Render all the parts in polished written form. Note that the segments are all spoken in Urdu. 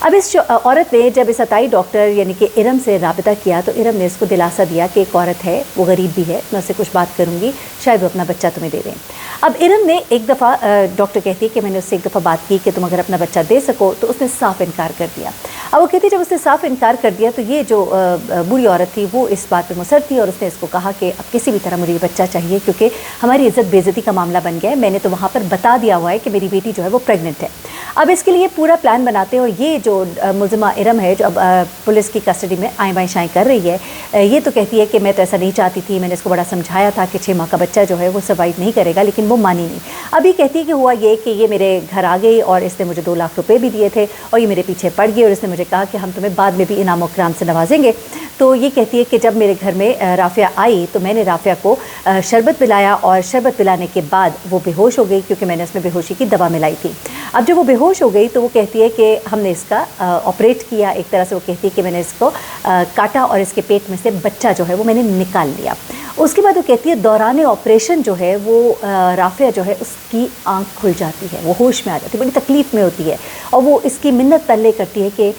اب اس عورت نے جب اس عطائی ڈاکٹر یعنی کہ ارم سے رابطہ کیا تو ارم نے اس کو دلاسا دیا کہ ایک عورت ہے، وہ غریب بھی ہے، میں اس سے کچھ بات کروں گی، شاید وہ اپنا بچہ تمہیں دے دیں۔ اب ارم نے ایک دفعہ ڈاکٹر کہتی ہے کہ میں نے اس سے ایک دفعہ بات کی کہ تم اگر اپنا بچہ دے سکو، تو اس نے صاف انکار کر دیا۔ اب وہ کہتی ہے جب اس نے صاف انکار کر دیا تو یہ جو بوڑھی عورت تھی وہ اس بات پہ مصر تھی، اور اس نے اس کو کہا کہ اب کسی بھی طرح مجھے یہ بچہ چاہیے، کیونکہ ہماری عزت بے عزتی کا معاملہ بن گیا ہے، میں نے تو وہاں پر بتا دیا ہوا ہے کہ میری بیٹی جو ہے وہ پریگننٹ ہے۔ اب اس کے لیے پورا پلان بناتے ہیں، اور یہ جو ملزمہ ارم ہے جو اب پولیس کی کسٹڈی میں آئیں بائیں شائیں کر رہی ہے، یہ تو کہتی ہے کہ میں تو ایسا نہیں چاہتی تھی، میں نے اس کو بڑا سمجھایا تھا کہ 6 ماہ کا بچہ جو ہے وہ سروائیو نہیں کرے گا، لیکن وہ مانی نہیں۔ ابھی کہتی ہے کہ ہوا یہ کہ یہ میرے گھر آ گئی اور اس نے مجھے 2 لاکھ روپے بھی دیے تھے، اور یہ میرے پیچھے پڑ گئی، اور اس نے مجھے کہا کہ ہم تمہیں بعد میں بھی انعام و اکرام سے نوازیں گے۔ تو یہ کہتی ہے کہ جب میرے گھر میں رافعہ آئی تو میں نے رافعہ کو شربت پلایا، اور شربت پلانے کے بعد وہ بے ہوش ہو گئی، کیونکہ میں نے اس میں بے ہوشی کی دوا ملائی تھی۔ اب جب وہ بے ہوش ہو گئی تو وہ کہتی ہے کہ ہم نے اس کا آپریٹ کیا، ایک طرح سے وہ کہتی ہے کہ میں نے اس کو کاٹا اور اس کے پیٹ میں سے بچہ جو ہے وہ میں نے نکال لیا۔ اس کے بعد وہ کہتی ہے دوران آپریشن جو ہے وہ رافعہ جو ہے اس کی آنکھ کھل جاتی ہے، وہ ہوش میں آ جاتی ہے، بڑی تکلیف میں ہوتی ہے، اور وہ اس کی منت تلے کرتی ہے کہ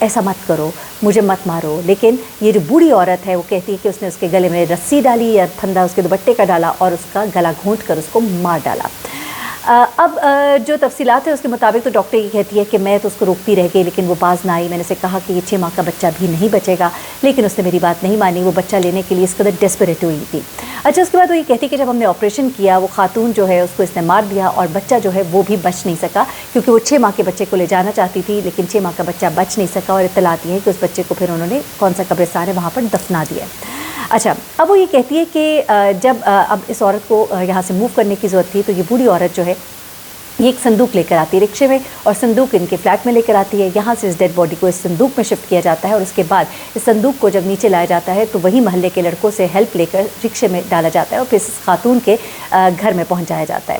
ایسا مت کرو، مجھے مت مارو۔ لیکن یہ جو بوڑھی عورت ہے وہ کہتی ہے کہ اس نے اس کے گلے میں رسی ڈالی یا پھندا اس کے دوپٹے کا ڈالا اور اس کا گلا گھونٹ کر اس کو مار ڈالا۔ اب جو تفصیلات ہیں اس کے مطابق تو ڈاکٹر یہ کہتی ہے کہ میں تو اس کو روکتی رہ گئی، لیکن وہ باز نہ آئی۔ میں نے اسے کہا کہ یہ 6 ماہ کا بچہ بھی نہیں بچے گا، لیکن اس نے میری بات نہیں مانی، وہ بچہ لینے کے لیے اس قدر ڈیسپریٹ ہوئی تھی۔ اچھا، اس کے بعد وہ یہ کہتی ہے کہ جب ہم نے آپریشن کیا وہ خاتون جو ہے اس کو اس نے مار دیا، اور بچہ جو ہے وہ بھی بچ نہیں سکا، کیونکہ وہ 6 ماہ کے بچے کو لے جانا چاہتی تھی، لیکن 6 ماہ کا بچہ بچ نہیں سکا، اور اطلاع آتی ہے کہ اس بچے کو پھر انہوں نے کون سا قبرستان ہے وہاں پر دفنا دیا۔ اچھا، اب وہ یہ کہتی ہے کہ جب اب اس عورت کو یہاں سے موو کرنے کی ضرورت تھی تو یہ بوڑھی عورت جو ہے یہ ایک صندوق لے کر آتی ہے رکشے میں، اور صندوق ان کے فلیٹ میں لے کر آتی ہے۔ یہاں سے اس ڈیڈ باڈی کو اس صندوق میں شفٹ کیا جاتا ہے، اور اس کے بعد اس صندوق کو جب نیچے لایا جاتا ہے تو وہی محلے کے لڑکوں سے ہیلپ لے کر رکشے میں ڈالا جاتا ہے، اور پھر اس خاتون کے گھر میں پہنچایا جاتا ہے۔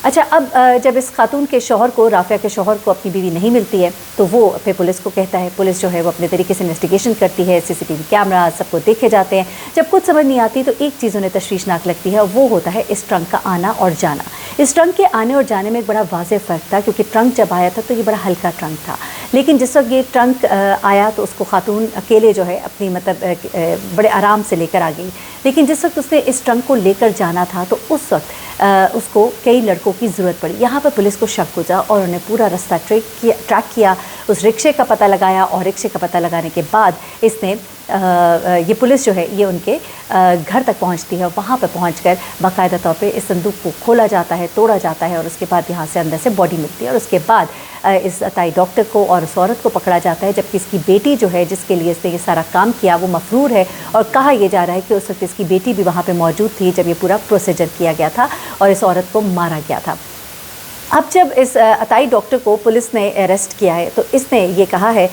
اچھا، اب جب اس خاتون کے شوہر کو، رافعہ کے شوہر کو اپنی بیوی نہیں ملتی ہے تو وہ پھر پولیس کو کہتا ہے۔ پولیس جو ہے وہ اپنے طریقے سے انویسٹیگیشن کرتی ہے، CCTV کیمرہ سب کو دیکھے جاتے ہیں۔ جب کچھ سمجھ نہیں آتی تو ایک چیز انہیں تشویشناک لگتی ہے، اور وہ ہوتا ہے اس ٹرنک کا آنا اور جانا۔ اس ٹرنک کے آنے اور جانے میں ایک بڑا واضح فرق تھا، کیونکہ ٹرنک جب آیا تھا تو یہ بڑا ہلکا ٹرنک تھا، لیکن جس وقت یہ ٹرنک آیا تو اس کو خاتون اکیلے جو ہے اپنی بڑے آرام سے لے کر آ گئی، لیکن جس وقت اس نے اس ٹرنک کو لے کر جانا تھا تو اس وقت اس کو کئی لڑکوں کی ضرورت پڑی۔ یہاں پر پولیس کو شک گزرا، اور انہوں نے پورا رستہ ٹریک کیا، اس رکشے کا پتہ لگایا، اور رکشے کا پتہ لگانے کے بعد اس نے یہ پولیس جو ہے یہ ان کے گھر تک پہنچتی ہے، اور وہاں پہ پہنچ کر باقاعدہ طور پہ اس صندوق کو کھولا جاتا ہے، توڑا جاتا ہے، اور اس کے بعد یہاں سے اندر سے باڈی ملتی ہے، اور اس کے بعد اس عطائی ڈاکٹر کو اور اس عورت کو پکڑا جاتا ہے، جبکہ اس کی بیٹی جو ہے جس کے لیے اس نے یہ سارا کام کیا وہ مفرور ہے، اور کہا یہ جا رہا ہے کہ اس وقت اس کی بیٹی بھی وہاں پہ موجود تھی جب یہ پورا پروسیجر کیا گیا تھا اور اس عورت کو مارا گیا تھا۔ اب جب اس عطائی ڈاکٹر کو پولیس نے اریسٹ کیا ہے تو اس نے یہ کہا ہے،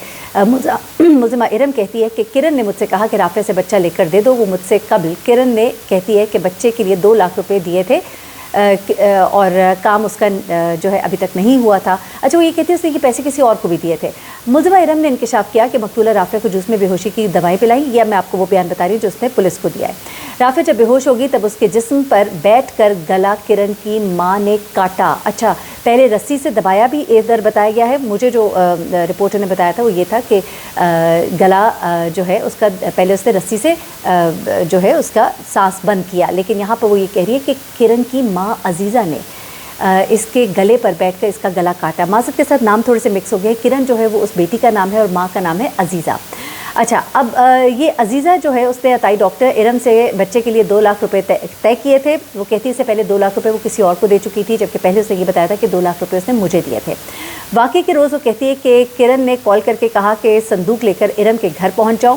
ملزمہ ارم کہتی ہے کہ کرن نے مجھ سے کہا کہ رافعہ سے بچہ لے کر دے دو، وہ مجھ سے قبل کرن نے کہتی ہے کہ بچے کے لیے 2 لاکھ روپے دیے تھے، اور کام اس کا جو ہے ابھی تک نہیں ہوا تھا۔ اچھا، وہ یہ کہتی ہے اس نے یہ پیسے کسی اور کو بھی دیے تھے۔ ملزمہ ارم نے انکشاف کیا کہ مقتولہ رافعہ کو جوس میں بے ہوشی کی دوائیں پلائیں، یا میں آپ کو وہ بیان بتا رہی ہوں جو اس نے پولیس کو دیا ہے۔ رافعہ جب بے ہوش ہوگی تب اس کے جسم پر بیٹھ کر گلا کرن کی ماں نے کاٹا۔ اچھا، پہلے رسی سے دبایا بھی ادھر بتایا گیا ہے، مجھے جو رپورٹر نے بتایا تھا وہ یہ تھا کہ گلا جو ہے اس کا پہلے اس نے رسی سے جو ہے اس کا سانس بند کیا، لیکن یہاں پر وہ یہ کہہ رہی ہے کہ کرن کی ماں عزیزہ نے اس کے گلے پر بیٹھ کر اس کا گلا کاٹا۔ معذرت کے ساتھ نام تھوڑے سے مکس ہو گئے، کرن جو ہے وہ اس بیٹی کا نام ہے اور ماں کا نام ہے عزیزہ۔ اچھا، اب یہ عزیزہ جو ہے اس نے عطائی ڈاکٹر ارم سے بچے کے لیے 2 لاکھ روپے طے کیے تھے۔ وہ کہتی ہے اس سے پہلے 2 لاکھ روپے وہ کسی اور کو دے چکی تھی، جبکہ پہلے اس نے یہ بتایا تھا کہ 2 لاکھ روپے اس نے مجھے دیے تھے۔ واقعے کے روز وہ کہتی ہے کہ کرن نے کال کر کے کہا کہ صندوق لے کر ارم کے گھر پہنچ جاؤ،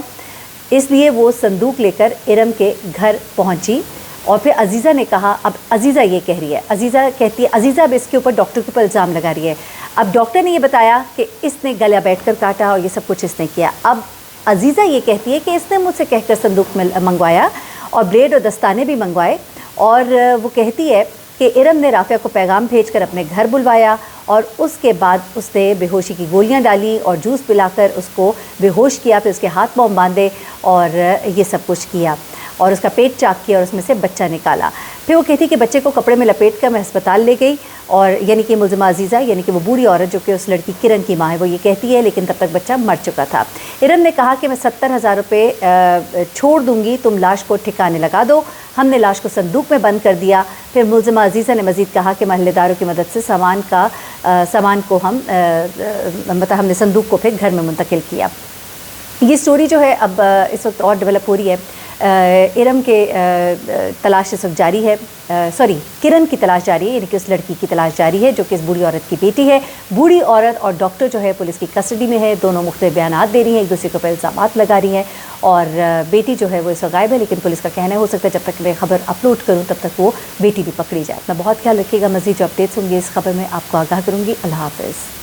اس لیے وہ صندوق لے کر ارم کے گھر پہنچی، اور پھر عزیزہ نے کہا، اب عزیزہ یہ کہہ رہی ہے، عزیزہ کہتی ہے، عزیزہ اب اس کے اوپر ڈاکٹر کے اوپر الزام لگا رہی ہے۔ اب ڈاکٹر نے یہ بتایا کہ اس نے گلا بیٹھ کر کاٹا اور یہ سب کچھ اس نے کیا۔ اب عزیزہ یہ کہتی ہے کہ اس نے مجھ سے کہہ کر صندوق میں منگوایا اور بلیڈ اور دستانے بھی منگوائے، اور وہ کہتی ہے کہ ارم نے رافعہ کو پیغام بھیج کر اپنے گھر بلوایا، اور اس کے بعد اس نے بے ہوشی کی گولیاں ڈالی اور جوس پلا کر اس کو بے ہوش کیا، پھر اس کے ہاتھ پاؤں باندھے اور یہ سب کچھ کیا، اور اس کا پیٹ چاک کیا اور اس میں سے بچہ نکالا۔ پھر وہ کہتی کہ بچے کو کپڑے میں لپیٹ کر میں ہسپتال لے گئی، اور یعنی کہ ملزمہ عزیزہ یعنی کہ وہ بوڑھی عورت جو کہ اس لڑکی کرن کی ماں ہے وہ یہ کہتی ہے، لیکن تب تک بچہ مر چکا تھا۔ ارم نے کہا کہ میں 70,000 روپے چھوڑ دوں گی، تم لاش کو ٹھکانے لگا دو۔ ہم نے لاش کو صندوق میں بند کر دیا۔ پھر ملزمہ عزیزہ نے مزید کہا کہ محلے داروں کی مدد سے سامان کو ہم نے صندوق کو پھر گھر میں منتقل کیا۔ یہ سٹوری جو ہے اب اس وقت اور ڈیولپ ہو رہی ہے۔ ارم کے تلاش اس وقت جاری ہے، کرن کی تلاش جاری ہے، یعنی کہ اس لڑکی کی تلاش جاری ہے جو کہ اس بوڑھی عورت کی بیٹی ہے۔ بوڑھی عورت اور ڈاکٹر جو ہے پولیس کی کسٹڈی میں ہے، دونوں مختلف بیانات دے رہی ہیں، ایک دوسرے کے اوپر الزامات لگا رہی ہیں، اور بیٹی جو ہے وہ اس وقت غائب ہے، لیکن پولیس کا کہنا ہے ہو سکتا ہے جب تک میں خبر اپلوڈ کروں تب تک وہ بیٹی بھی پکڑی جائے۔ اپنا بہت خیال رکھیے گا، مزید جو اپڈیٹس ہوں گے اس خبر میں آپ کو آگاہ کروں گی۔ اللہ حافظ۔